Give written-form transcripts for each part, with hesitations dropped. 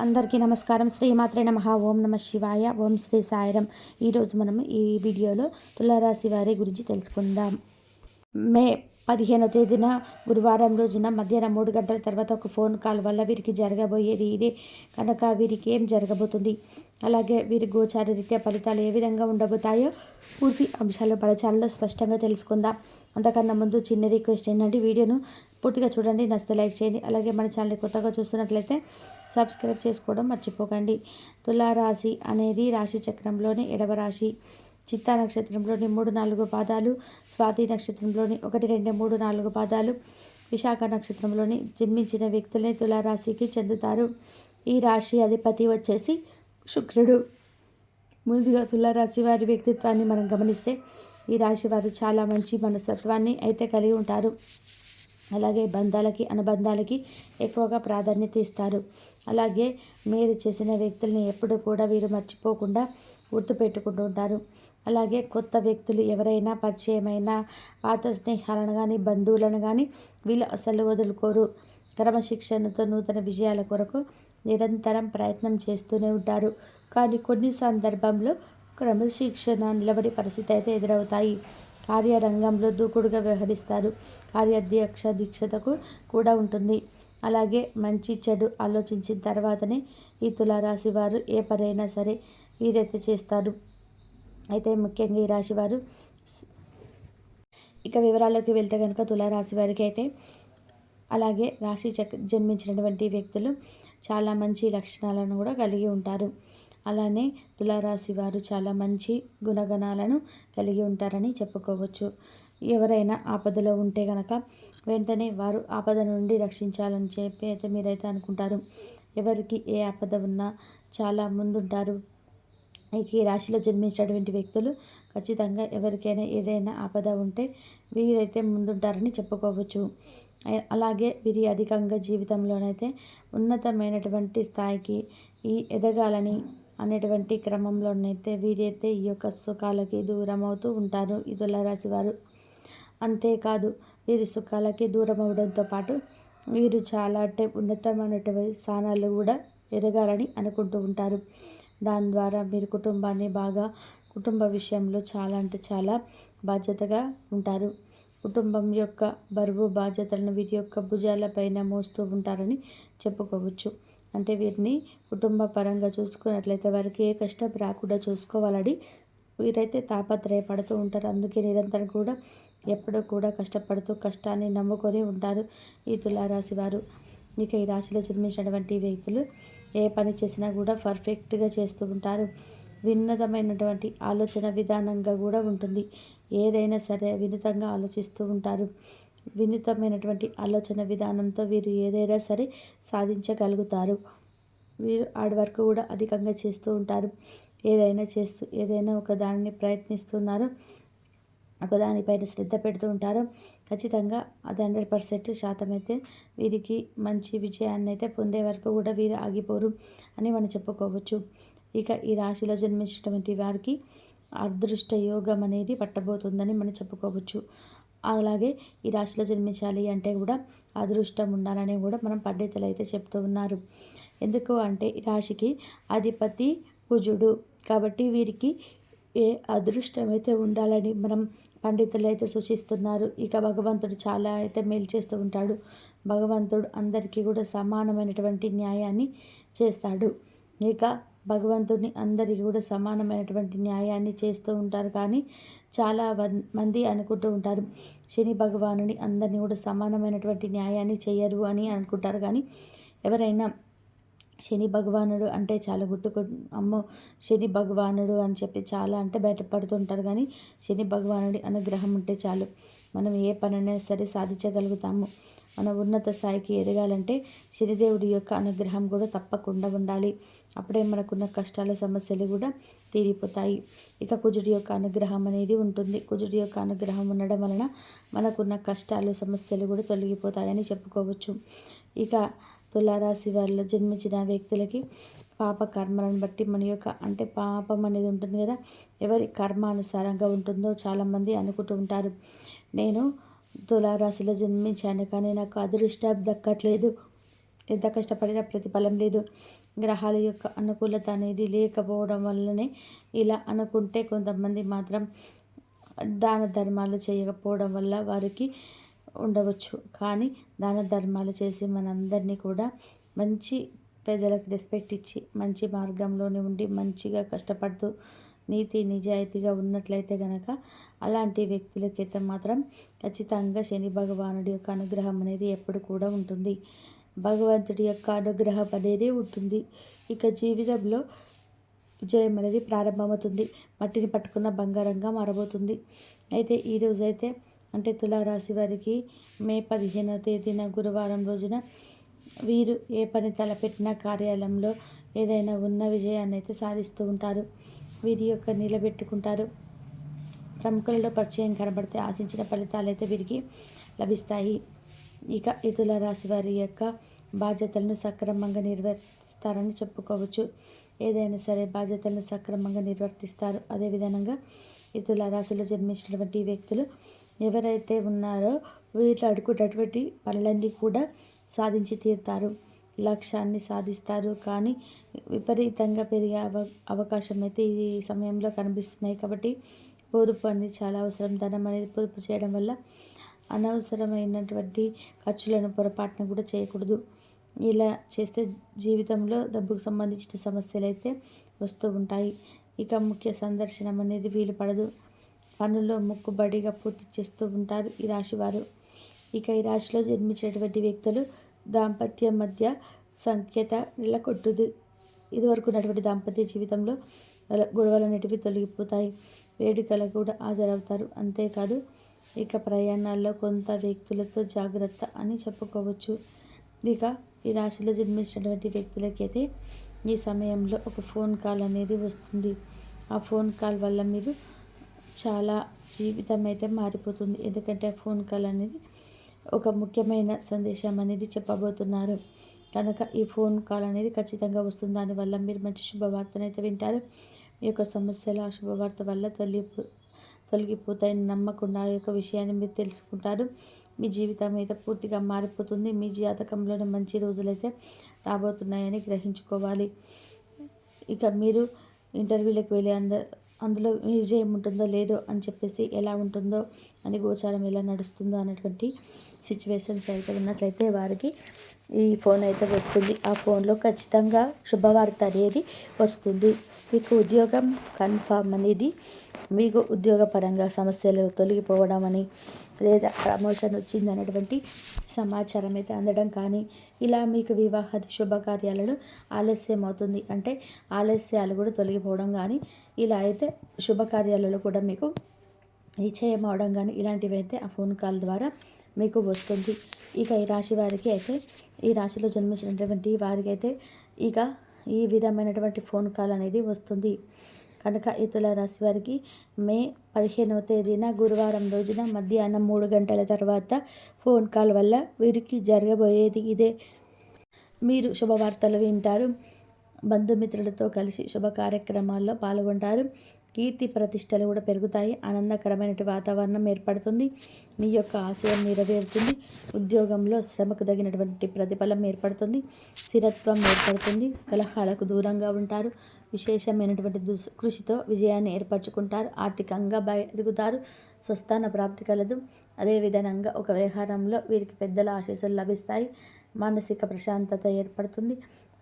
అందరికీ నమస్కారం. శ్రీమాత్రే నమః. ఓం నమ శివాయ. ఓం శ్రీ సాయిరం. ఈరోజు మనం ఈ వీడియోలో తులారాశి వారి గురించి తెలుసుకుందాం. మే 15వ తేదీన గురువారం రోజున మధ్యాహ్నం 3 గంటల తర్వాత ఒక ఫోన్ కాల్ వల్ల వీరికి జరగబోయేది ఇదే కనుక వీరికి ఏం జరగబోతుంది, అలాగే వీరి గోచార రీత్యా ఫలితాలు ఏ విధంగా ఉండబోతాయో పూర్తి అంశాలు మన ఛానల్లో స్పష్టంగా తెలుసుకుందాం. అంతకన్నా ముందు చిన్న రిక్వెస్ట్ ఏంటంటే వీడియోను పూర్తిగా చూడండి, నచ్చితే లైక్ చేయండి. అలాగే మన ఛానల్ కొత్తగా చూస్తున్నట్లయితే సబ్స్క్రైబ్ చేసుకోవడం మర్చిపోకండి. తులారాశి అనేది రాశి చక్రంలోని 7వ రాశి. చిత్తా నక్షత్రంలోని 3-4 పాదాలు, స్వాతి నక్షత్రంలోని 1, 2, 3, 4 పాదాలు, విశాఖ నక్షత్రంలోని జన్మించిన వ్యక్తులే తులారాశికి చెందుతారు. ఈ రాశి అధిపతి వచ్చేసి శుక్రుడు. ముందుగా తులారాశి వారి వ్యక్తిత్వాన్ని మనం గమనిస్తే ఈ రాశి వారు చాలా మంచి మనస్తత్వాన్ని అయితే కలిగి ఉంటారు. అలాగే బంధాలకి అనుబంధాలకి ఎక్కువగా ప్రాధాన్యత ఇస్తారు. అలాగే మీరు చేసిన వ్యక్తుల్ని ఎప్పుడు కూడా వీరు మర్చిపోకుండా గుర్తుపెట్టుకుంటూ ఉంటారు. అలాగే కొత్త వ్యక్తులు ఎవరైనా పరిచయమైన పాత స్నేహాలను కానీ బంధువులను కానీ వీళ్ళు అసలు వదులుకోరు. క్రమశిక్షణతో నూతన విజయాల కొరకు నిరంతరం ప్రయత్నం చేస్తూనే ఉంటారు. కానీ కొన్ని సందర్భంలో క్రమశిక్షణ నిలబడి పరిస్థితి అయితే ఎదురవుతాయి. కార్యరంగంలో దూకుడుగా వ్యవహరిస్తారు. కార్యాధ్యక్ష దీక్షతకు కూడా ఉంటుంది. అలాగే మంచి చెడు ఆలోచించిన తర్వాతనే ఈ తులారాశి వారు ఏ పనైనా సరే వీరైతే చేస్తారు. అయితే ముఖ్యంగా ఈ రాశి వారు ఇక వివరాల్లోకి వెళ్తే కనుక తులారాశి వారికి అయితే అలాగే రాశి జన్మించినటువంటి వ్యక్తులు చాలా మంచి లక్షణాలను కూడా కలిగి ఉంటారు. అలానే తులారాశి వారు చాలా మంచి గుణగణాలను కలిగి ఉంటారని చెప్పుకోవచ్చు. ఎవరైనా ఆపదలో ఉంటే కనుక వెంటనే వారు ఆపద నుండి రక్షించాలని చెప్పి అయితే మీరైతే అనుకుంటారు. ఎవరికి ఏ ఆపద ఉన్నా చాలా ముందుంటారు. ఈ రాశిలో జన్మించినటువంటి వ్యక్తులు ఖచ్చితంగా ఎవరికైనా ఏదైనా ఆపద ఉంటే వీరైతే ముందుంటారని చెప్పుకోవచ్చు. అలాగే వీరి అధికంగా జీవితంలోనైతే ఉన్నతమైనటువంటి స్థాయికి ఎదగాలని అనేటువంటి క్రమంలోనైతే వీరైతే ఈ యొక్క సుఖాలకి దూరం అవుతూ ఉంటారు ఈ తులారాశి వారు. అంతేకాదు వీరి సుఖాలకి దూరం అవడంతో పాటు వీరు చాలా ఉన్నతమైనటువంటి స్థానాలు కూడా ఎదగాలని అనుకుంటూ ఉంటారు. దాని ద్వారా మీరు కుటుంబ విషయంలో చాలా అంటే చాలా బాధ్యతగా ఉంటారు. కుటుంబం యొక్క బరువు బాధ్యతలను వీరి యొక్క భుజాలపైన మోస్తూ ఉంటారని చెప్పుకోవచ్చు. అంటే వీరిని కుటుంబ పరంగా చూసుకున్నట్లయితే వారికి ఏ కష్టం రాకుండా చూసుకోవాలని వీరైతే తాపత్రయపడుతూ ఉంటారు. అందుకే నిరంతరం కూడా ఎప్పుడూ కూడా కష్టపడుతూ కష్టాన్ని నమ్ముకొని ఉంటారు ఈ తులారాశి వారు. ఇక ఈ రాశిలో జన్మించినటువంటి వ్యక్తులు ఏ పని చేసినా కూడా పర్ఫెక్ట్గా చేస్తూ ఉంటారు. విన్నతమైనటువంటి ఆలోచన విధానంగా కూడా ఉంటుంది. ఏదైనా సరే వినూతంగా ఆలోచిస్తూ ఉంటారు. వినూతమైనటువంటి ఆలోచన విధానంతో వీరు ఏదైనా సరే సాధించగలుగుతారు. వీరు హార్డ్ వర్క్ కూడా అధికంగా చేస్తూ ఉంటారు. ఏదైనా ఒక దానిని ప్రయత్నిస్తున్నారు, ఒకదానిపైన శ్రద్ధ పెడుతూ ఉంటారు. ఖచ్చితంగా అది 100% అయితే వీరికి మంచి విజయాన్ని అయితే పొందే వరకు కూడా వీరు ఆగిపోరు అని మనం చెప్పుకోవచ్చు. ఇక ఈ రాశిలో జన్మించినటువంటి వారికి అదృష్ట యోగం అనేది పట్టబోతుందని మనం చెప్పుకోవచ్చు. అలాగే ఈ రాశిలో జన్మించాలి అంటే కూడా అదృష్టం ఉండాలని కూడా మనం పండితులు అయితే చెప్తూ ఉన్నారు. ఎందుకు అంటే ఈ రాశికి అధిపతి కుజుడు కాబట్టి వీరికి ఏ అదృష్టం అయితే ఉండాలని మనం పండితులు అయితే సూచిస్తున్నారు. ఇక భగవంతుడు చాలా అయితే మేలు చేస్తూ ఉంటాడు. భగవంతుడు అందరికీ కూడా సమానమైనటువంటి న్యాయాన్ని చేస్తాడు. ఇక భగవంతుడిని అందరికీ కూడా సమానమైనటువంటి న్యాయాన్ని చేస్తూ ఉంటారు. కానీ చాలా మంది అనుకుంటూ ఉంటారు శని భగవానుని అందరినీ కూడా సమానమైనటువంటి న్యాయాన్ని చేయరు అని అనుకుంటారు. కానీ ఎవరైనా శని భగవానుడు అంటే చాలా అమ్మో శని భగవానుడు అని చెప్పి చాలా అంటే బయటపడుతుంటారు. కానీ శని భగవానుడి అనుగ్రహం ఉంటే చాలు మనం ఏ పనైనా సరే సాధించగలుగుతాము. మన ఉన్నత స్థాయికి ఎదగాలంటే శనిదేవుడి యొక్క అనుగ్రహం కూడా తప్పకుండా ఉండాలి. అప్పుడే మనకున్న కష్టాల సమస్యలు కూడా తీరిపోతాయి. ఇక కుజుడి యొక్క అనుగ్రహం అనేది ఉంటుంది. కుజుడి యొక్క అనుగ్రహం ఉండడం వలన మనకున్న కష్టాలు సమస్యలు కూడా తొలగిపోతాయని చెప్పుకోవచ్చు. ఇక తులారాశి వారిలో జన్మించిన వ్యక్తులకి పాప కర్మలను బట్టి మన యొక్క అంటే పాపం అనేది ఉంటుంది కదా, ఎవరి కర్మానుసారంగా ఉంటుందో చాలామంది అనుకుంటూ ఉంటారు. నేను తులారాశిలో జన్మించాను కానీ నాకు అదృష్టం దక్కట్లేదు, ఎంత కష్టపడినా ప్రతిఫలం లేదు, గ్రహాల యొక్క అనుకూలత అనేది లేకపోవడం వల్లనే ఇలా అనుకుంటే, కొంతమంది మాత్రం దాన ధర్మాలు చేయకపోవడం వల్ల వారికి ఉండవచ్చు. కానీ దాన ధర్మాలు చేసి మనందరినీ కూడా మంచి పెద్దలకు రెస్పెక్ట్ ఇచ్చి మంచి మార్గంలోనే ఉండి మంచిగా కష్టపడుతూ నీతి నిజాయితీగా ఉన్నట్లయితే గనక అలాంటి వ్యక్తులకైతే మాత్రం ఖచ్చితంగా శని భగవానుడి యొక్క అనుగ్రహం అనేది ఎప్పుడు కూడా ఉంటుంది. భగవంతుడి యొక్క అనుగ్రహం అనేది ఉంటుంది. ఇక జీవితంలో విజయం అనేది ప్రారంభమవుతుంది. మట్టిని పట్టుకున్న బంగారంగా మారబోతుంది. అయితే ఈరోజైతే అంటే తులారాశి వారికి మే 15వ తేదీన గురువారం రోజున వీరు ఏ పని తలపెట్టినా కార్యాలయంలో ఏదైనా ఉన్న విజయాన్ని అయితే సాధిస్తూ ఉంటారు. వీరి యొక్క నిలబెట్టుకుంటారు. ప్రముఖులలో పరిచయం కనబడితే ఆశించిన ఫలితాలు అయితే వీరికి లభిస్తాయి. ఇక ఈ తులారాశి వారి యొక్క బాధ్యతలను సక్రమంగా నిర్వర్తిస్తారని చెప్పుకోవచ్చు. ఏదైనా సరే బాధ్యతలను సక్రమంగా నిర్వర్తిస్తారు. అదేవిధంగా ఈ తులారాశిలో జన్మించినటువంటి వ్యక్తులు ఎవరైతే ఉన్నారో వీళ్ళు అనుకున్నటువంటి పనులన్నీ కూడా సాధించి తీరుతారు. లక్ష్యాన్ని సాధిస్తారు. కానీ విపరీతంగా పెరిగే అవకాశం అయితే ఈ సమయంలో కనిపిస్తున్నాయి. కాబట్టి పొదుపు అనేది చాలా అవసరం. ధనం అనేది పొదుపు చేయడం వల్ల అనవసరమైనటువంటి ఖర్చులను పొరపాటున కూడా చేయకూడదు. ఇలా చేస్తే జీవితంలో డబ్బుకు సంబంధించిన సమస్యలు అయితే వస్తూ ఉంటాయి. ఇక ముఖ్య సందర్శనం అనేది వీలు పడదు. పనుల్లో మొక్కుబడిగా పూర్తి చేస్తూ ఉంటారు ఈ రాశివారు. ఇక ఈ రాశిలో జన్మించినటువంటి వ్యక్తులు దాంపత్యం మధ్య సంఖ్యత నెలకొట్టుది. ఇదివరకు ఉన్నటువంటి దాంపత్య జీవితంలో గొడవలు అనేటివి తొలగిపోతాయి. వేడుకలకు కూడా హాజరవుతారు. అంతేకాదు ఇక ప్రయాణాల్లో కొంత వ్యక్తులతో జాగ్రత్త అని చెప్పుకోవచ్చు. ఇక ఈ రాశిలో జన్మించినటువంటి వ్యక్తులకైతే ఈ సమయంలో ఒక ఫోన్ కాల్ అనేది వస్తుంది. ఆ ఫోన్ కాల్ వల్ల మీరు చాలా జీవితం అయితే మారిపోతుంది. ఎందుకంటే ఆ ఫోన్ కాల్ అనేది ఒక ముఖ్యమైన సందేశం అనేది చెప్పబోతున్నారు కనుక ఈ ఫోన్ కాల్ అనేది ఖచ్చితంగా వస్తుంది. దానివల్ల మీరు మంచి శుభవార్తనైతే వింటారు. మీ యొక్క సమస్యలు ఆ శుభవార్త వల్ల తొలగిపోతాయని నమ్మకుండా ఆ యొక్క విషయాన్ని మీరు తెలుసుకుంటారు. మీ జీవితం అయితే పూర్తిగా మారిపోతుంది. మీ జాతకంలోనే మంచి రోజులైతే రాబోతున్నాయని గ్రహించుకోవాలి. ఇక మీరు ఇంటర్వ్యూలకు వెళ్ళి అందులో విజయం ఉంటుందో లేదో అని చెప్పేసి ఎలా ఉంటుందో అని గోచారం ఎలా నడుస్తుందో అన్నటువంటి సిచ్యువేషన్స్ అయితే ఉన్నట్లయితే వారికి ఈ ఫోన్ అయితే వస్తుంది. ఆ ఫోన్లో ఖచ్చితంగా శుభవార్త అనేది వస్తుంది. మీకు ఉద్యోగం కన్ఫర్మ్ అనేది, మీకు ఉద్యోగపరంగా సమస్యలు తొలగిపోవడం అని, లేదా ప్రమోషన్ వచ్చింది అనేటువంటి సమాచారం అయితే అందడం కానీ, ఇలా మీకు వివాహాది శుభకార్యాలలో ఆలస్యం అవుతుంది అంటే ఆలస్యాలు కూడా తొలగిపోవడం కానీ, ఇలా అయితే శుభకార్యాలలో కూడా మీకు నిశ్చయం అవడం కానీ ఇలాంటివి అయితే ఆ ఫోన్ కాల్ ద్వారా మీకు వస్తుంది. ఇక ఈ రాశి వారికి అయితే, ఈ రాశిలో జన్మించినటువంటి వారికి అయితే ఇక ఈ విధమైనటువంటి ఫోన్ కాల్ అనేది వస్తుంది. కనుక ఈ తులారాశి వారికి మే 15వ తేదీన గురువారం రోజున మధ్యాహ్నం 3 గంటల తర్వాత ఫోన్ కాల్ వల్ల వీరికి జరగబోయేది ఇదే. మీరు శుభవార్తలు వింటారు. బంధుమిత్రులతో కలిసి శుభ కార్యక్రమాల్లో పాల్గొంటారు. కీర్తి ప్రతిష్టలు కూడా పెరుగుతాయి. ఆనందకరమైన వాతావరణం ఏర్పడుతుంది. మీ యొక్క ఆశయం నెరవేరుతుంది. ఉద్యోగంలో శ్రమకు తగినటువంటి ప్రతిఫలం ఏర్పడుతుంది. స్థిరత్వం ఏర్పడుతుంది. కలహాలకు దూరంగా ఉంటారు. విశేషమైనటువంటి కృషితో విజయాన్ని ఏర్పరచుకుంటారు. ఆర్థికంగా ఎదుగుతారు. స్వస్థాన ప్రాప్తి కలదు. అదేవిధంగా ఒక వ్యవహారంలో వీరికి పెద్దల ఆశీస్సులు లభిస్తాయి. మానసిక ప్రశాంతత ఏర్పడుతుంది.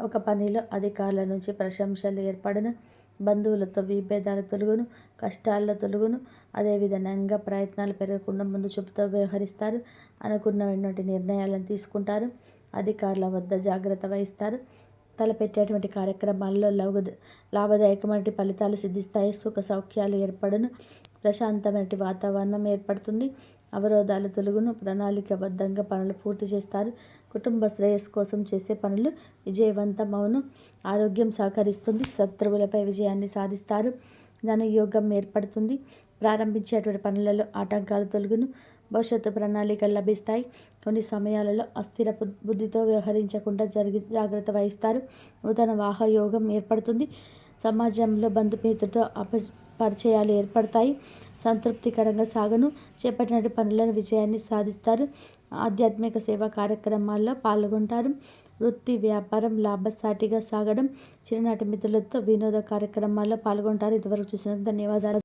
ఒక పనిలో అధికారుల నుంచి ప్రశంసలు ఏర్పడును. బంధువులతో విభేదాలు తొలగును. కష్టాల్లో తొలగును. అదేవిధంగా ప్రయత్నాలు పెరగకుండా ముందు చూపుతో వ్యవహరిస్తారు. అనుకున్నటువంటి నిర్ణయాలను తీసుకుంటారు. అధికారుల వద్ద జాగ్రత్త వహిస్తారు. తలపెట్టేటువంటి కార్యక్రమాల్లో లాభదాయకమైన ఫలితాలు సిద్ధిస్తాయి. సుఖ సౌఖ్యాలు ఏర్పడును. ప్రశాంతమైన వాతావరణం ఏర్పడుతుంది. అవరోధాలు తొలగును. ప్రణాళికబద్ధంగా పనులు పూర్తి చేస్తారు. కుటుంబ శ్రేయస్సు కోసం చేసే పనులు విజయవంతమవును. ఆరోగ్యం సహకరిస్తుంది. శత్రువులపై విజయాన్ని సాధిస్తారు. ధనయోగం ఏర్పడుతుంది. ప్రారంభించేటువంటి పనులలో ఆటంకాలు తొలగును. భవిష్యత్తు ప్రణాళికలు లభిస్తాయి. కొన్ని సమయాలలో అస్థిర బుద్ధితో వ్యవహరించకుండా జాగ్రత్త వహిస్తారు. నూతన వాహయోగం ఏర్పడుతుంది. సమాజంలో బంధుమిత్రులతో పరిచయాలు ఏర్పడతాయి. సంతృప్తికరంగా సాగను. చేపట్టిన పనులను విజయాన్ని సాధిస్తారు. ఆధ్యాత్మిక సేవా కార్యక్రమాల్లో పాల్గొంటారు. వృత్తి వ్యాపారం లాభసాటిగా సాగడం, చిన్ననాటి మిత్రులతో వినోద కార్యక్రమాల్లో పాల్గొంటారు. ఇంతవరకు చూసినందుకు ధన్యవాదాలు.